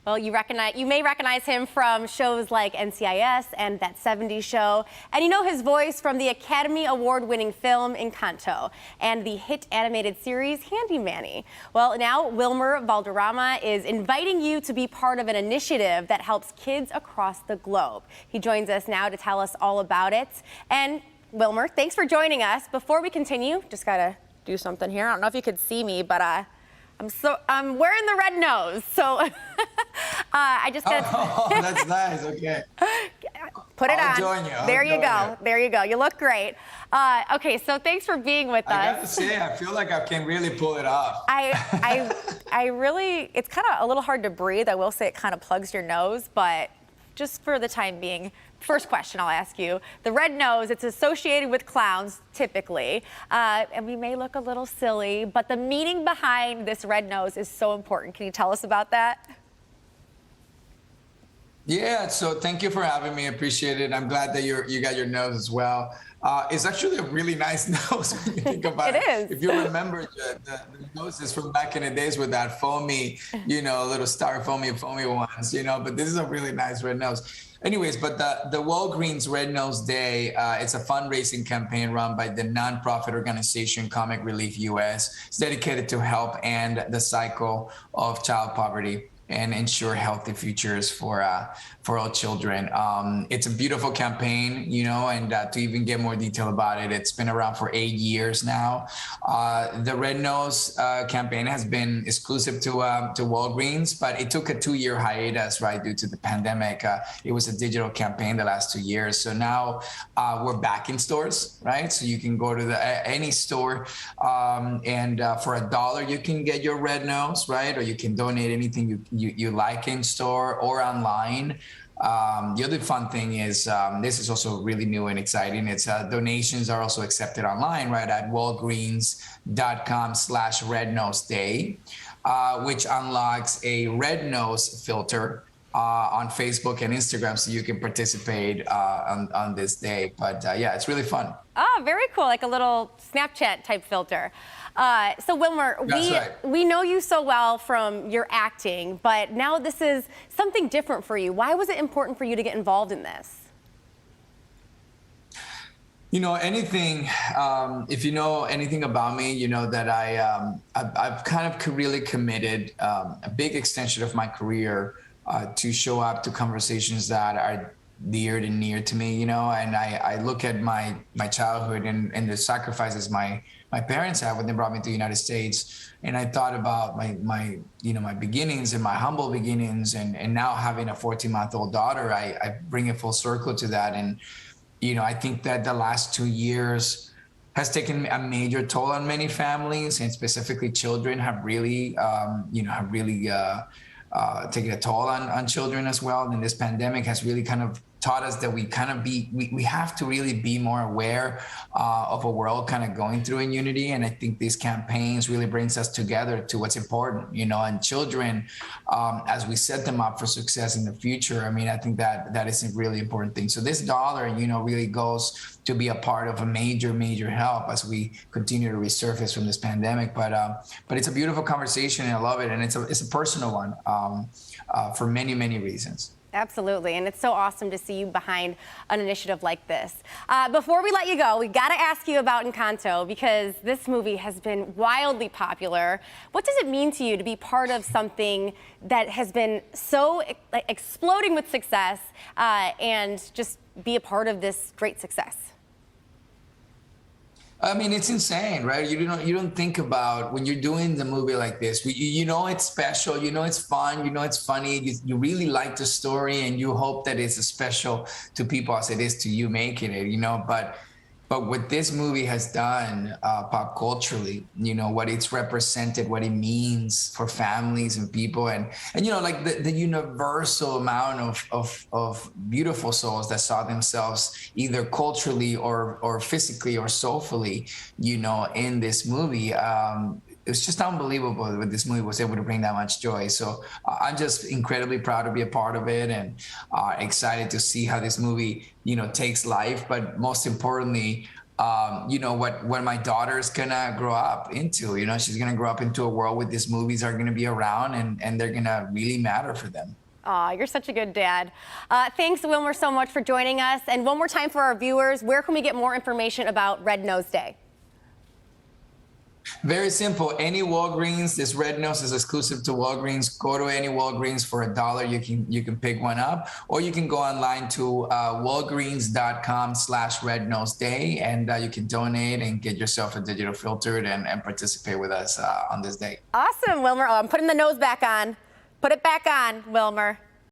Well, you may recognize him from shows like NCIS and That 70s Show, and you know his voice from the Academy Award-winning film Encanto and the hit animated series Handy Manny. Well, now Wilmer Valderrama is inviting you to be part of an initiative that helps kids across the globe. He joins us now to tell us all about it. And Wilmer, thanks for joining us. Before we continue, just gotta do something here. I don't know if you could see me, but I'm wearing the red nose, so I just got. Oh, that's nice. Okay. Put it I'll on. Join you. There you go. There you go. You look great. Okay, so thanks for being with us. I gotta say, I feel like I can really pull it off. I really, it's kind of a little hard to breathe. I will say it kind of plugs your nose, but just for the time being, first question I'll ask you. The red nose, it's associated with clowns, typically, and we may look a little silly, but the meaning behind this red nose is so important. Can you tell us about that? Yeah, so thank you for having me. I appreciate it. I'm glad that you got your nose as well. It's actually a really nice nose when you think about it. It is. If you remember the noses from back in the days with that foamy, little foamy ones, but this is a really nice red nose. Anyways, but the Walgreens Red Nose Day, it's a fundraising campaign run by the nonprofit organization Comic Relief US. It's dedicated to help end the cycle of child poverty and ensure healthy futures for all children. It's a beautiful campaign, and to even get more detail about it, it's been around for 8 years now. The Red Nose campaign has been exclusive to Walgreens, but it took a 2-year hiatus, right, due to the pandemic. It was a digital campaign the last 2 years. So now we're back in stores, right? So you can go to any store and for $1 you can get your Red Nose, right? Or you can donate anything you like in store or online. The other fun thing is this is also really new and exciting. It's donations are also accepted online, right, at walgreens.com/rednoseday, which unlocks a red nose filter on Facebook and Instagram, so you can participate on this day. But yeah, it's really fun. Oh, very cool, like a little Snapchat type filter. So Wilmer, we know you so well from your acting, but now this is something different for you. Why was it important for you to get involved in this? Anything, if you know anything about me, you know that I've kind of really committed a big extension of my career to show up to conversations that are dear and near to me, and I look at my childhood and the sacrifices my parents had when they brought me to the United States, and I thought about my beginnings and my humble beginnings, and now having a 14-month-old daughter, I bring it full circle to that. And I think that the last 2 years has taken a major toll on many families, and specifically children have really taking a toll on children as well. And this pandemic has really kind of taught us that we have to really be more aware of a world kind of going through in unity. And I think these campaigns really brings us together to what's important, and children, as we set them up for success in the future. I mean, I think that is a really important thing. So this dollar, really goes to be a part of a major help as we continue to resurface from this pandemic. But it's a beautiful conversation, and I love it. And it's a personal one for many reasons. Absolutely, and it's so awesome to see you behind an initiative like this. Before we let you go, we got to ask you about Encanto, because this movie has been wildly popular. What does it mean to you to be part of something that has been so exploding with success and just be a part of this great success? I mean, it's insane, right? You don't think about when you're doing the movie like this. It's special. It's fun. It's funny. You really like the story, and you hope that it's as special to people as it is to you making it. But what this movie has done pop culturally, what it's represented, what it means for families and people, and like the universal amount of beautiful souls that saw themselves either culturally or physically or soulfully, in this movie. It was just unbelievable that this movie was able to bring that much joy. So I'm just incredibly proud to be a part of it, and excited to see how this movie, takes life. But most importantly, you know, what my daughter's gonna grow up into. You know, she's gonna grow up into a world where these movies are gonna be around and they're gonna really matter for them. Aw, you're such a good dad. Thanks, Wilmer, so much for joining us. And one more time for our viewers, where can we get more information about Red Nose Day? Very simple. Any Walgreens, this Red Nose is exclusive to Walgreens. Go to any Walgreens for $1. You can pick one up, or you can go online to walgreens.com/Red Nose Day, and you can donate and get yourself a digital filter and participate with us on this day. Awesome, Wilmer. Oh, I'm putting the nose back on. Put it back on, Wilmer.